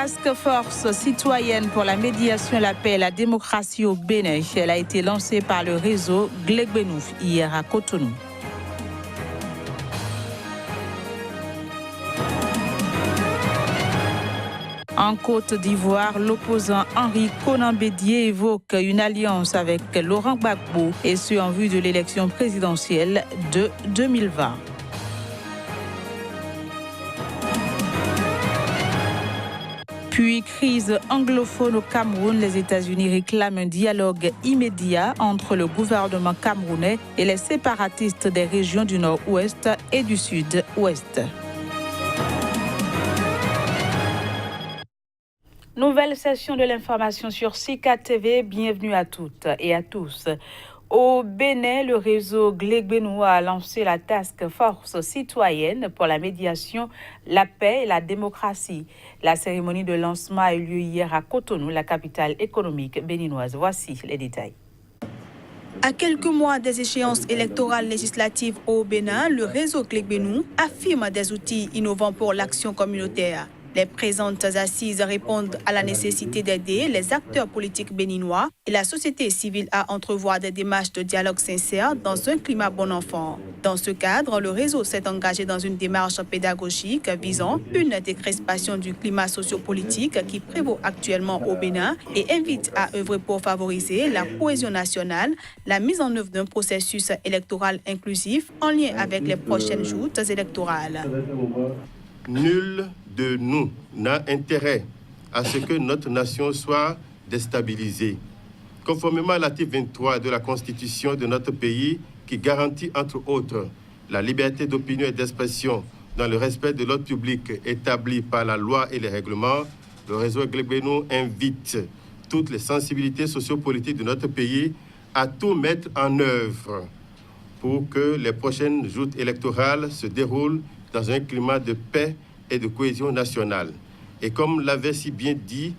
Task Force citoyenne pour la médiation, la paix et la démocratie au Bénin. Elle a été lancée par le réseau Glegbenou hier à Cotonou. En Côte d'Ivoire, l'opposant Henri Konan Bédié évoque une alliance avec Laurent Gbagbo et ce en vue de l'élection présidentielle de 2020. Puis crise anglophone au Cameroun, les États-Unis réclament un dialogue immédiat entre le gouvernement camerounais et les séparatistes des régions du nord-ouest et du sud-ouest. Nouvelle session de l'information sur Sika TV. Bienvenue à toutes et à tous. Au Bénin, le réseau Glegbenou a lancé la Task Force citoyenne pour la médiation, la paix et la démocratie. La cérémonie de lancement a eu lieu hier à Cotonou, la capitale économique béninoise. Voici les détails. À quelques mois des échéances électorales législatives au Bénin, le réseau Glegbenou affirme des outils innovants pour l'action communautaire. Les présentes assises répondent à la nécessité d'aider les acteurs politiques béninois et la société civile à entrevoir des démarches de dialogue sincère dans un climat bon enfant. Dans ce cadre, le réseau s'est engagé dans une démarche pédagogique visant une décrispation du climat sociopolitique qui prévaut actuellement au Bénin et invite à œuvrer pour favoriser la cohésion nationale, la mise en œuvre d'un processus électoral inclusif en lien avec les prochaines joutes électorales. Nul de nous n'a intérêt à ce que notre nation soit déstabilisée. Conformément à l'article 23 de la Constitution de notre pays, qui garantit entre autres la liberté d'opinion et d'expression dans le respect de l'ordre public établi par la loi et les règlements, le réseau Glegbenou invite toutes les sensibilités sociopolitiques de notre pays à tout mettre en œuvre pour que les prochaines joutes électorales se déroulent dans un climat de paix et de cohésion nationale. Et comme l'avait si bien dit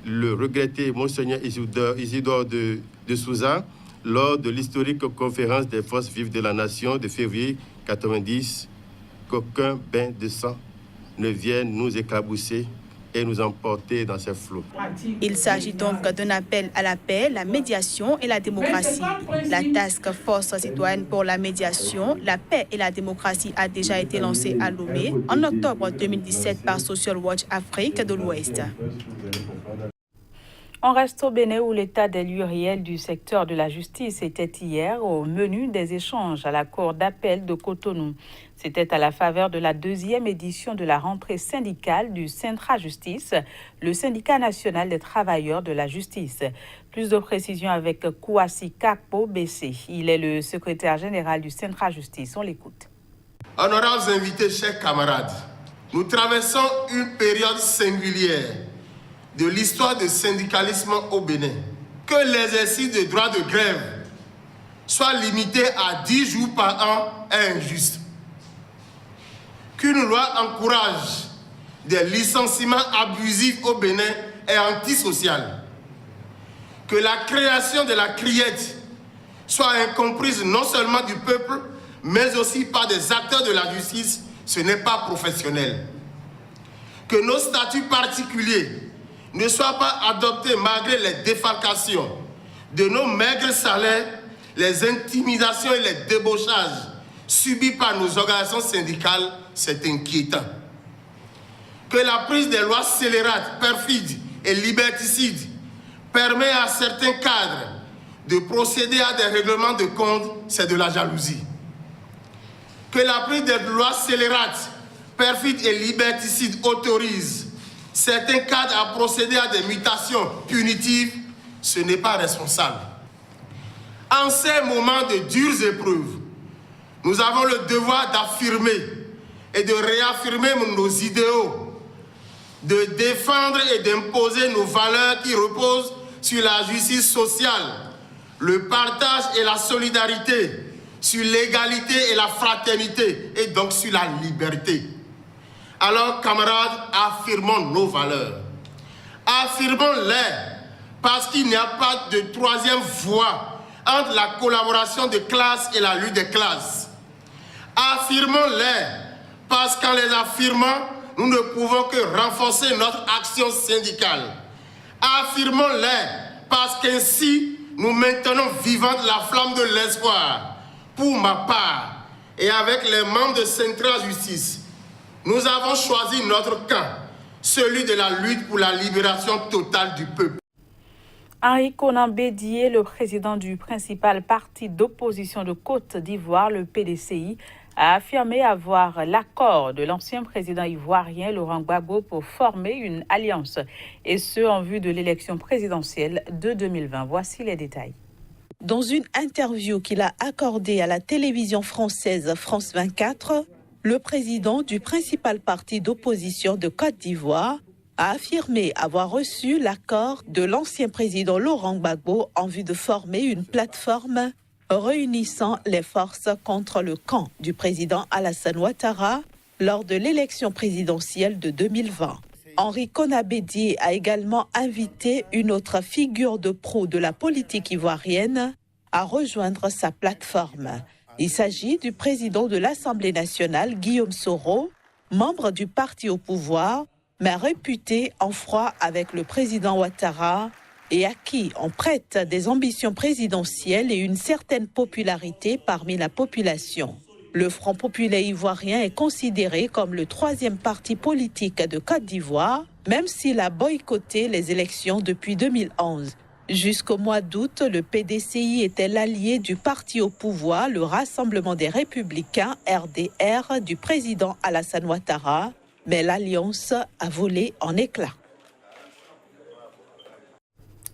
le regretté Monseigneur Isidore de Souza lors de l'historique conférence des forces vives de la nation de février 90, qu'aucun bain de sang ne vienne nous éclabousser et nous emporter dans ces flots. Il s'agit donc d'un appel à la paix, la médiation et la démocratie. La Task Force citoyenne pour la médiation, la paix et la démocratie a déjà été lancée à Lomé en octobre 2017 par Social Watch Afrique de l'Ouest. On reste au Bénin où l'état des lieux réels du secteur de la justice était hier au menu des échanges à la Cour d'appel de Cotonou. C'était à la faveur de la deuxième édition de la rentrée syndicale du Centra Justice, le syndicat national des travailleurs de la justice. Plus de précisions avec Kouassi Kakpo Bessé. Il est le secrétaire général du Centra Justice. On l'écoute. Honorables invités, chers camarades, nous traversons une période singulière de l'histoire du syndicalisme au Bénin. Que l'exercice de droit de grève soit limité à 10 jours par an est injuste. Qu'une loi encourage des licenciements abusifs au Bénin est antisocial. Que la création de la criette soit incomprise non seulement du peuple, mais aussi par des acteurs de la justice, ce n'est pas professionnel. Que nos statuts particuliers ne soient pas adoptés malgré les défalcations de nos maigres salaires, les intimidations et les débauchages subis par nos organisations syndicales, c'est inquiétant. Que la prise des lois scélérates, perfides et liberticides permet à certains cadres de procéder à des règlements de compte, c'est de la jalousie. Que la prise des lois scélérates, perfides et liberticides autorise certains cadres à procéder à des mutations punitives, ce n'est pas responsable. En ces moments de dures épreuves, nous avons le devoir d'affirmer et de réaffirmer nos idéaux, de défendre et d'imposer nos valeurs qui reposent sur la justice sociale, le partage et la solidarité, sur l'égalité et la fraternité, et donc sur la liberté. Alors, camarades, affirmons nos valeurs. Affirmons-les, parce qu'il n'y a pas de troisième voie entre la collaboration de classe et la lutte des classes. Affirmons-les, parce qu'en les affirmant, nous ne pouvons que renforcer notre action syndicale. Affirmons-les, parce qu'ainsi, nous maintenons vivante la flamme de l'espoir. Pour ma part, et avec les membres de Central Justice, nous avons choisi notre camp, celui de la lutte pour la libération totale du peuple. Henri Konan Bédié, le président du principal parti d'opposition de Côte d'Ivoire, le PDCI, a affirmé avoir l'accord de l'ancien président ivoirien Laurent Gbagbo pour former une alliance, et ce en vue de l'élection présidentielle de 2020. Voici les détails. Dans une interview qu'il a accordée à la télévision française France 24, le président du principal parti d'opposition de Côte d'Ivoire a affirmé avoir reçu l'accord de l'ancien président Laurent Gbagbo en vue de former une plateforme réunissant les forces contre le camp du président Alassane Ouattara lors de l'élection présidentielle de 2020. Henri Konan Bédié a également invité une autre figure de proue de la politique ivoirienne à rejoindre sa plateforme. Il s'agit du président de l'Assemblée nationale, Guillaume Soro, membre du parti au pouvoir, mais réputé en froid avec le président Ouattara et à qui on prête des ambitions présidentielles et une certaine popularité parmi la population. Le Front populaire ivoirien est considéré comme le troisième parti politique de Côte d'Ivoire, même s'il a boycotté les élections depuis 2011. Jusqu'au mois d'août, le PDCI était l'allié du parti au pouvoir, le Rassemblement des Républicains, RDR, du président Alassane Ouattara, mais l'alliance a volé en éclats.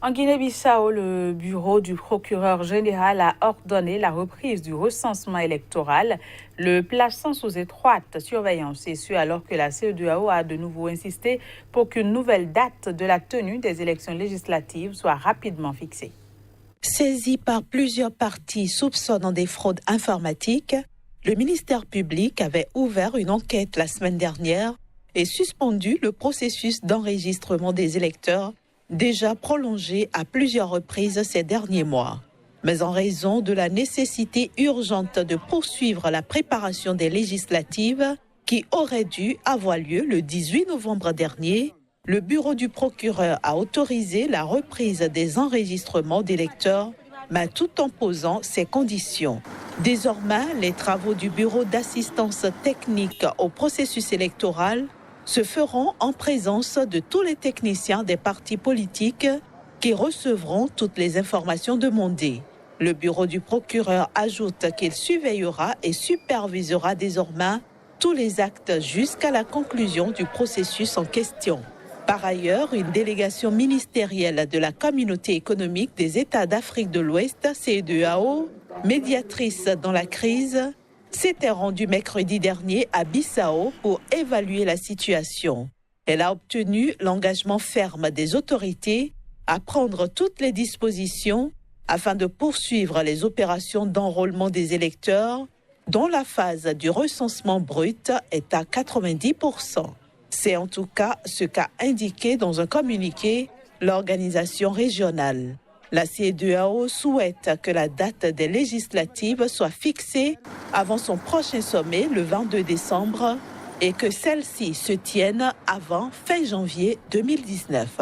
En Guinée-Bissau, le bureau du procureur général a ordonné la reprise du recensement électoral, le plaçant sous étroite surveillance, et ce alors que la CEDEAO a de nouveau insisté pour qu'une nouvelle date de la tenue des élections législatives soit rapidement fixée. Saisi par plusieurs partis soupçonnant des fraudes informatiques, le ministère public avait ouvert une enquête la semaine dernière et suspendu le processus d'enregistrement des électeurs déjà prolongé à plusieurs reprises ces derniers mois. Mais en raison de la nécessité urgente de poursuivre la préparation des législatives qui auraient dû avoir lieu le 18 novembre dernier, le bureau du procureur a autorisé la reprise des enregistrements d'électeurs, mais tout en posant ses conditions. Désormais, les travaux du bureau d'assistance technique au processus électoral se feront en présence de tous les techniciens des partis politiques qui recevront toutes les informations demandées. Le bureau du procureur ajoute qu'il surveillera et supervisera désormais tous les actes jusqu'à la conclusion du processus en question. Par ailleurs, une délégation ministérielle de la Communauté économique des États d'Afrique de l'Ouest, CEDEAO, médiatrice dans la crise, s'était rendue mercredi dernier à Bissau pour évaluer la situation. Elle a obtenu l'engagement ferme des autorités à prendre toutes les dispositions afin de poursuivre les opérations d'enrôlement des électeurs, dont la phase du recensement brut est à 90%. C'est en tout cas ce qu'a indiqué dans un communiqué l'organisation régionale. La CEDEAO souhaite que la date des législatives soit fixée avant son prochain sommet le 22 décembre et que celle-ci se tienne avant fin janvier 2019.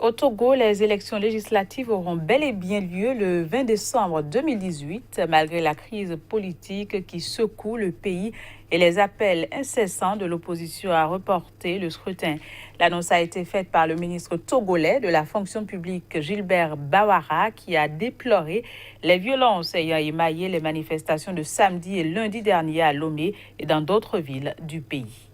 Au Togo, les élections législatives auront bel et bien lieu le 20 décembre 2018, malgré la crise politique qui secoue le pays et les appels incessants de l'opposition à reporter le scrutin. L'annonce a été faite par le ministre togolais de la fonction publique Gilbert Bawara, qui a déploré les violences ayant émaillé les manifestations de samedi et lundi dernier à Lomé et dans d'autres villes du pays.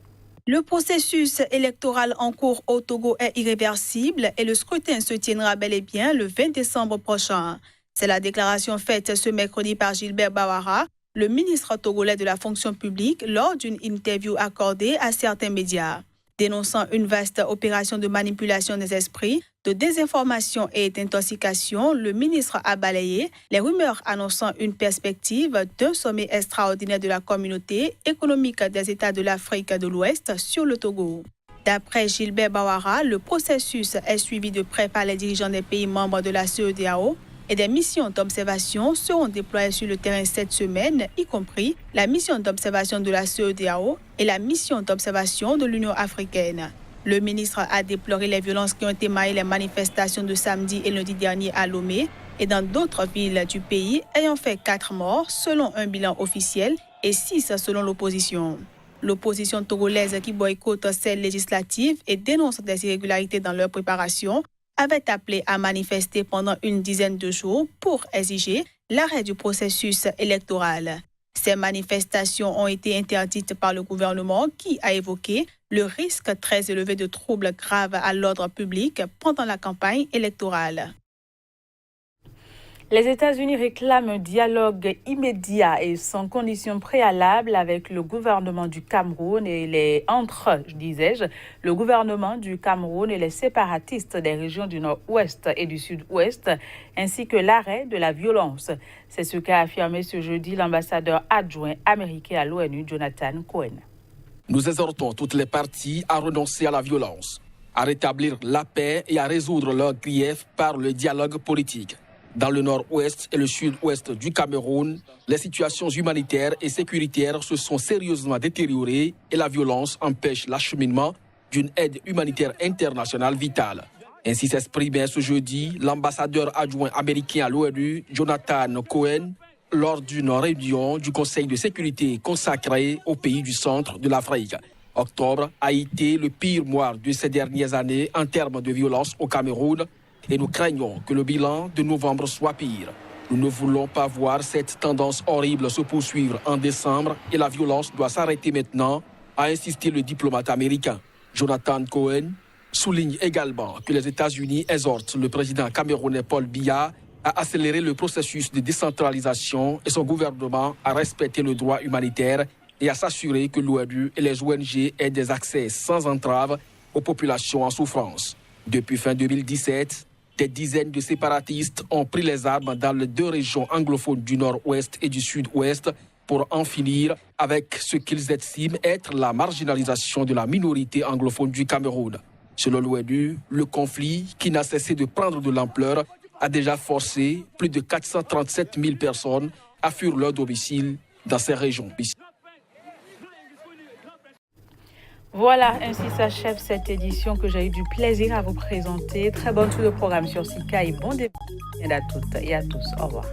Le processus électoral en cours au Togo est irréversible et le scrutin se tiendra bel et bien le 20 décembre prochain. C'est la déclaration faite ce mercredi par Gilbert Bawara, le ministre togolais de la fonction publique, lors d'une interview accordée à certains médias. Dénonçant une vaste opération de manipulation des esprits, de désinformation et d'intoxication, le ministre a balayé les rumeurs annonçant une perspective d'un sommet extraordinaire de la communauté économique des États de l'Afrique de l'Ouest sur le Togo. D'après Gilbert Bawara, le processus est suivi de près par les dirigeants des pays membres de la CEDEAO et des missions d'observation seront déployées sur le terrain cette semaine, y compris la mission d'observation de la CEDEAO et la mission d'observation de l'Union africaine. Le ministre a déploré les violences qui ont émaillé les manifestations de samedi et lundi dernier à Lomé et dans d'autres villes du pays, ayant fait 4 morts selon un bilan officiel et 6 selon l'opposition. L'opposition togolaise qui boycotte celles législatives et dénonce des irrégularités dans leur préparation avait appelé à manifester pendant une dizaine de jours pour exiger l'arrêt du processus électoral. Ces manifestations ont été interdites par le gouvernement qui a évoqué le risque très élevé de troubles graves à l'ordre public pendant la campagne électorale. Les États-Unis réclament un dialogue immédiat et sans condition préalable avec le gouvernement du Cameroun et le gouvernement du Cameroun et les séparatistes des régions du Nord-Ouest et du Sud-Ouest, ainsi que l'arrêt de la violence. C'est ce qu'a affirmé ce jeudi l'ambassadeur adjoint américain à l'ONU, Jonathan Cohen. Nous exhortons toutes les parties à renoncer à la violence, à rétablir la paix et à résoudre leurs griefs par le dialogue politique. Dans le nord-ouest et le sud-ouest du Cameroun, les situations humanitaires et sécuritaires se sont sérieusement détériorées et la violence empêche l'acheminement d'une aide humanitaire internationale vitale. Ainsi s'exprimait ce jeudi l'ambassadeur adjoint américain à l'ONU, Jonathan Cohen, lors d'une réunion du Conseil de sécurité consacré aux pays du centre de l'Afrique. Octobre a été le pire mois de ces dernières années en termes de violence au Cameroun, et nous craignons que le bilan de novembre soit pire. Nous ne voulons pas voir cette tendance horrible se poursuivre en décembre et la violence doit s'arrêter maintenant, a insisté le diplomate américain. Jonathan Cohen souligne également que les États-Unis exhortent le président camerounais Paul Biya à accélérer le processus de décentralisation et son gouvernement à respecter le droit humanitaire et à s'assurer que l'ONU et les ONG aient des accès sans entrave aux populations en souffrance. Depuis fin 2017, des dizaines de séparatistes ont pris les armes dans les 2 régions anglophones du nord-ouest et du sud-ouest pour en finir avec ce qu'ils estiment être la marginalisation de la minorité anglophone du Cameroun. Selon l'ONU, le conflit, qui n'a cessé de prendre de l'ampleur, a déjà forcé plus de 437 000 personnes à fuir leur domicile dans ces régions. Voilà, ainsi s'achève cette édition que j'ai eu du plaisir à vous présenter. Très bonne suite de programme sur Sika et bon début à toutes et à tous. Au revoir.